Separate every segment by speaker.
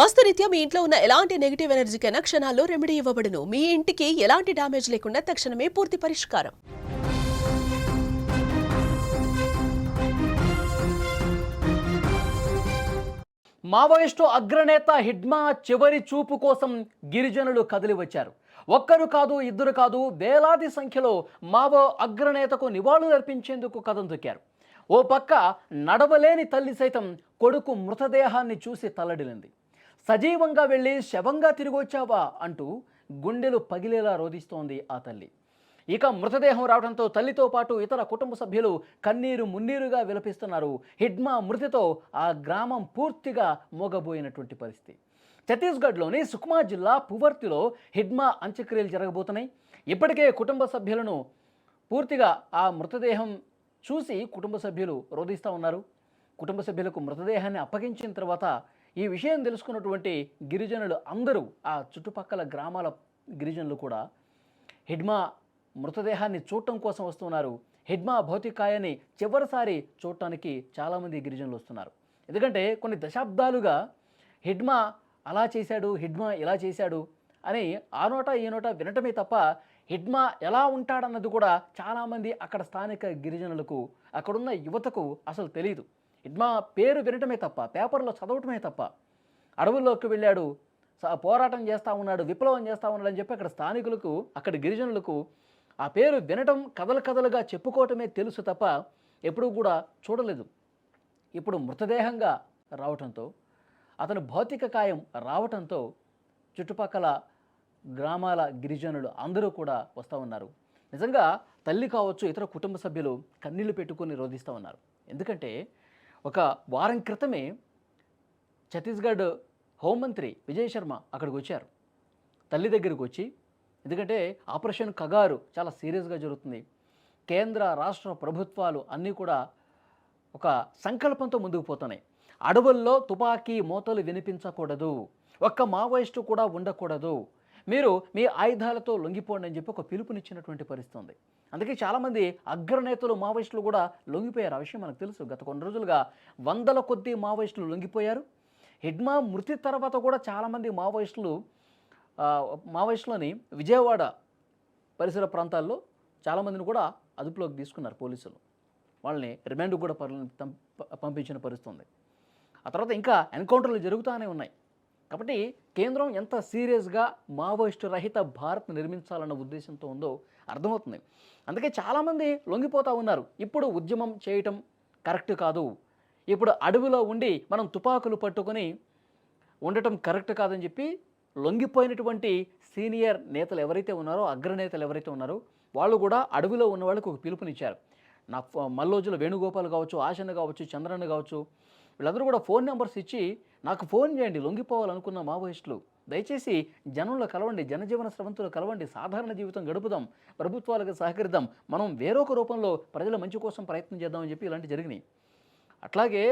Speaker 1: వాస్తురీత్యా మీ ఇంట్లో ఉన్న ఎలాంటి నెగిటివ్ ఎనర్జీకైనా క్షణాల్లో రెమెడీ ఇవ్వబడును. మీ ఇంటికి ఎలాంటి డ్యామేజ్ లేకుండా తక్షణమే పూర్తి పరిష్కారం.
Speaker 2: మావోయిస్టు అగ్రనేత హిడ్మా చివరి చూపు కోసం గిరిజనులు కదిలి వచ్చారు. ఒక్కరు కాదు, ఇద్దరు కాదు, వేలాది సంఖ్యలో మావో అగ్రనేతకు నివాళులు అర్పించేందుకు కదం తొక్కారు. ఓ పక్క నడవలేని తల్లి సైతం కొడుకు మృతదేహాన్ని చూసి తల్లడిల్లింది. సజీవంగా వెళ్ళి శవంగా తిరిగి వచ్చావా అంటూ గుండెలు పగిలేలా రోధిస్తోంది ఆ తల్లి. ఇక మృతదేహం రావడంతో తల్లితో పాటు ఇతర కుటుంబ సభ్యులు కన్నీరు మున్నీరుగా విలపిస్తున్నారు. హిడ్మా మృతితో ఆ గ్రామం పూర్తిగా మోగబోయినటువంటి పరిస్థితి. ఛత్తీస్గఢ్లోని సుక్మా జిల్లా పువర్తిలో హిడ్మా అంత్యక్రియలు జరగబోతున్నాయి. ఇప్పటికే కుటుంబ సభ్యులను పూర్తిగా ఆ మృతదేహం చూసి కుటుంబ సభ్యులు రోధిస్తూ ఉన్నారు. కుటుంబ సభ్యులకు మృతదేహాన్ని అప్పగించిన తర్వాత ఈ విషయం తెలుసుకున్నటువంటి గిరిజనులు అందరూ, ఆ చుట్టుపక్కల గ్రామాల గిరిజనులు కూడా హిడ్మా మృతదేహాన్ని చూడటం కోసం వస్తున్నారు. హిడ్మా భౌతికాయాన్ని చివరిసారి చూడటానికి చాలామంది గిరిజనులు వస్తున్నారు. ఎందుకంటే కొన్ని దశాబ్దాలుగా హిడ్మా అలా చేశాడు, హిడ్మా ఇలా చేశాడు అని ఆ నోట ఈ నోట వినటమే తప్ప హిడ్మా ఎలా ఉంటాడన్నది కూడా చాలామంది అక్కడ స్థానిక గిరిజనులకు, అక్కడున్న యువతకు అసలు తెలియదు. హిడ్మా పేరు వినటమే తప్ప, పేపర్లో చదవటమే తప్ప, అడవుల్లోకి వెళ్ళాడు, పోరాటం చేస్తూ ఉన్నాడు, విప్లవం చేస్తూ ఉన్నాడు అని చెప్పి అక్కడ స్థానికులకు, అక్కడ గిరిజనులకు ఆ పేరు వినటం, కథలు కథలుగా చెప్పుకోవటమే తెలుసు తప్ప ఎప్పుడూ కూడా చూడలేదు. ఇప్పుడు మృతదేహంగా రావటంతో, అతను భౌతిక కాయం రావటంతో చుట్టుపక్కల గ్రామాల గిరిజనులు అందరూ కూడా వస్తూ ఉన్నారు. నిజంగా తల్లి కావచ్చు, ఇతర కుటుంబ సభ్యులు కన్నీళ్లు పెట్టుకొని రోధిస్తూ ఉన్నారు. ఎందుకంటే ఒక వారం క్రితమే ఛత్తీస్గఢ్ హోంమంత్రి విజయ్ శర్మ అక్కడికి వచ్చారు, తల్లి దగ్గరికి వచ్చి. ఎందుకంటే ఆపరేషన్ కగారు చాలా సీరియస్గా జరుగుతుంది. కేంద్ర రాష్ట్ర ప్రభుత్వాలు అన్నీ కూడా ఒక సంకల్పంతో ముందుకు పోతున్నాయి. అడవుల్లో తుపాకీ మోతలు వినిపించకూడదు, ఒక్క మావోయిస్టు కూడా ఉండకూడదు, మీరు మీ ఆయుధాలతో లొంగిపోండి అని చెప్పి ఒక పిలుపునిచ్చినటువంటి పరిస్థితి ఉంది. అందుకే చాలామంది అగ్రనేతలు మావోయిస్టులు కూడా లొంగిపోయారు. ఆ విషయం మనకు తెలుసు. గత కొన్ని రోజులుగా వందల కొద్దీ మావోయిస్టులు లొంగిపోయారు. హిడ్మా మృతి తర్వాత కూడా చాలామంది మావోయిస్టులని విజయవాడ పరిసర ప్రాంతాల్లో చాలామందిని కూడా అదుపులోకి తీసుకున్నారు పోలీసులు. వాళ్ళని రిమాండ్కు కూడా పంపించిన పరిస్థితి ఉంది. ఆ తర్వాత ఇంకా ఎన్కౌంటర్లు జరుగుతూనే ఉన్నాయి. కాబట్టి కేంద్రం ఎంత సీరియస్గా మావోయిస్టు రహిత భారత్ నిర్మించాలన్న ఉద్దేశంతో ఉందో అర్థమవుతుంది. అందుకే చాలామంది లొంగిపోతూ ఉన్నారు. ఇప్పుడు ఉద్యమం చేయటం కరెక్ట్ కాదు, ఇప్పుడు అడవిలో ఉండి మనం తుపాకులు పట్టుకొని ఉండటం కరెక్ట్ కాదని చెప్పి లొంగిపోయినటువంటి సీనియర్ నేతలు ఎవరైతే ఉన్నారో, అగ్రనేతలు ఎవరైతే ఉన్నారో వాళ్ళు కూడా అడవిలో ఉన్న వాళ్ళకు ఒక పిలుపునిచ్చారు. నా మల్లోజుల వేణుగోపాల్ కావచ్చు, ఆశన్న కావచ్చు, చంద్రన్న కావచ్చు, వీళ్ళందరూ కూడా ఫోన్ నెంబర్స్ ఇచ్చి నాకు ఫోన్ చేయండి, లొంగిపోవాలనుకున్న మావోయిస్టులు దయచేసి జనంలో కలవండి, జనజీవన స్రవంతులు కలవండి, సాధారణ జీవితం గడుపుదాం, ప్రభుత్వాలకు సహకరిద్దాం, మనం వేరొక రూపంలో ప్రజల మంచి కోసం ప్రయత్నం చేద్దామని చెప్పి ఇలాంటివి జరిగినాయి. అట్లాగే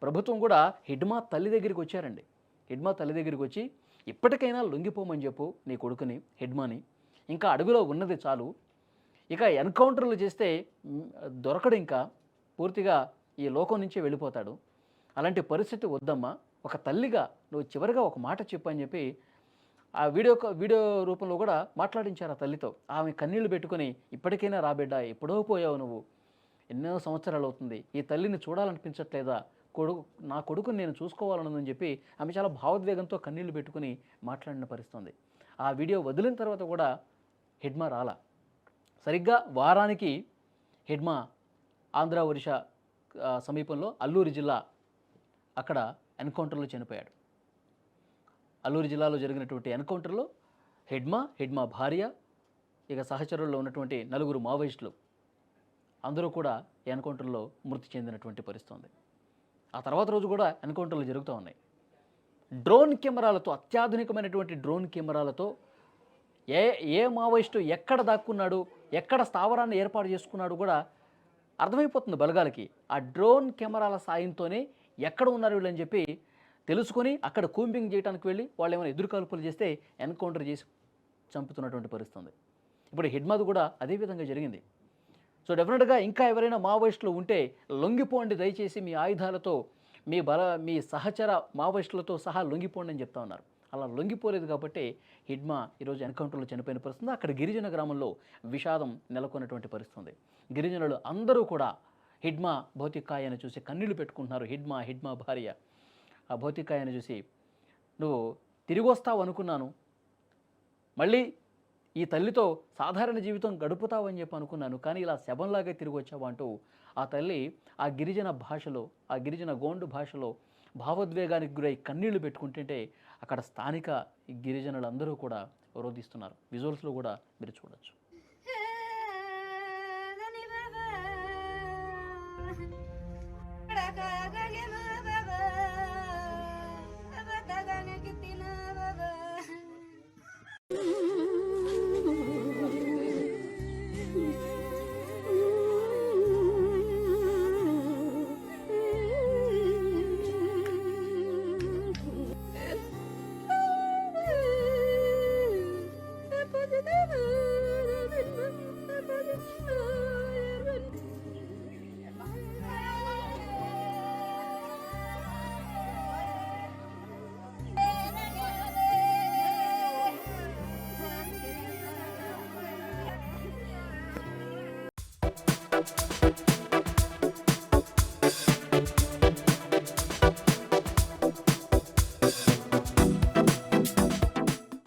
Speaker 2: ప్రభుత్వం కూడా హిడ్మా తల్లి దగ్గరికి వచ్చారండి. హిడ్మా తల్లి దగ్గరికి వచ్చి ఇప్పటికైనా లొంగిపోమని చెప్పు నీ కొడుకుని, హిడ్మాని, ఇంకా అడవిలో ఉన్నది చాలు, ఇక ఎన్కౌంటర్లు చేస్తే దొరకడు, ఇంకా పూర్తిగా ఈ లోకం నుంచే వెళ్ళిపోతాడు, అలాంటి పరిస్థితి వద్దమ్మా, ఒక తల్లిగా నువ్వు చివరిగా ఒక మాట చెప్పు అని చెప్పి ఆ వీడియో రూపంలో కూడా మాట్లాడించారు ఆ తల్లితో. ఆమె కన్నీళ్లు పెట్టుకొని ఇప్పటికైనా రాబిడ్డ, ఎప్పుడో పోయావు నువ్వు, ఎన్నో సంవత్సరాలు అవుతుంది, ఈ తల్లిని చూడాలనిపించట్లేదా, నా కొడుకుని నేను చూసుకోవాలన్నదని చెప్పి ఆమె చాలా భావోద్వేగంతో కన్నీళ్లు పెట్టుకుని మాట్లాడిన పరిస్థితుంది. ఆ వీడియో వదిలిన తర్వాత కూడా హిడ్మా రాలా. సరిగ్గా వారానికి హిడ్మా ఆంధ్ర ఒరిస్సా సమీపంలో అల్లూరి జిల్లా అక్కడ ఎన్కౌంటర్లో చనిపోయాడు. అల్లూరి జిల్లాలో జరిగినటువంటి ఎన్కౌంటర్లో హిడ్మా భార్య, ఇక సహచరుల్లో ఉన్నటువంటి 4 మావోయిస్టులు అందరూ కూడా ఎన్కౌంటర్లో మృతి చెందినటువంటి పరిస్థితి ఉంది. ఆ తర్వాత రోజు కూడా ఎన్కౌంటర్లు జరుగుతూ ఉన్నాయి. డ్రోన్ కెమెరాలతో, అత్యాధునికమైనటువంటి డ్రోన్ కెమెరాలతో ఏ మావోయిస్టు ఎక్కడ దాక్కున్నాడు, ఎక్కడ స్థావరాన్ని ఏర్పాటు చేసుకున్నాడు కూడా అర్థమైపోతుంది బలగాలకి. ఆ డ్రోన్ కెమెరాల సాయంతోనే ఎక్కడ ఉన్నారు వీళ్ళని చెప్పి తెలుసుకొని అక్కడ కూంబింగ్ చేయడానికి వెళ్ళి వాళ్ళు ఏమైనా ఎదురుకాల్పులు చేస్తే ఎన్కౌంటర్ చేసి చంపుతున్నటువంటి పరిస్థితి. ఇప్పుడు హిడ్మాది కూడా అదే విధంగా జరిగింది. సో డెఫినెట్గా ఇంకా ఎవరైనా మావోయిస్టులు ఉంటే లొంగిపోండి దయచేసి, మీ ఆయుధాలతో మీ సహచర మావోయిస్టులతో సహా లొంగిపోండి అని చెప్తా ఉన్నారు. అలా లొంగిపోలేదు కాబట్టి హిడ్మా ఈరోజు ఎన్కౌంటర్లో చనిపోయిన పరిస్థితి. అక్కడ గిరిజన గ్రామంలో విషాదం నెలకొన్నటువంటి పరిస్థితి ఉంది. గిరిజనులు అందరూ కూడా హిడ్మా భౌతికాయాన్ని చూసి కన్నీళ్లు పెట్టుకుంటున్నారు. హిడ్మా భార్య ఆ భౌతికాయాన్ని చూసి, నువ్వు తిరిగి వస్తావు అనుకున్నాను, మళ్ళీ ఈ తల్లితో సాధారణ జీవితం గడుపుతావని చెప్పి అనుకున్నాను, కానీ ఇలా శవంలాగా తిరిగి వచ్చావు అంటూ ఆ తల్లి ఆ గిరిజన భాషలో, ఆ గిరిజన గోండు భాషలో భావోద్వేగానికి గురై కన్నీళ్లు పెట్టుకుంటుంటే అక్కడ స్థానిక గిరిజనులందరూ కూడా రోధిస్తున్నారు. విజువల్స్లో కూడా మీరు చూడొచ్చు.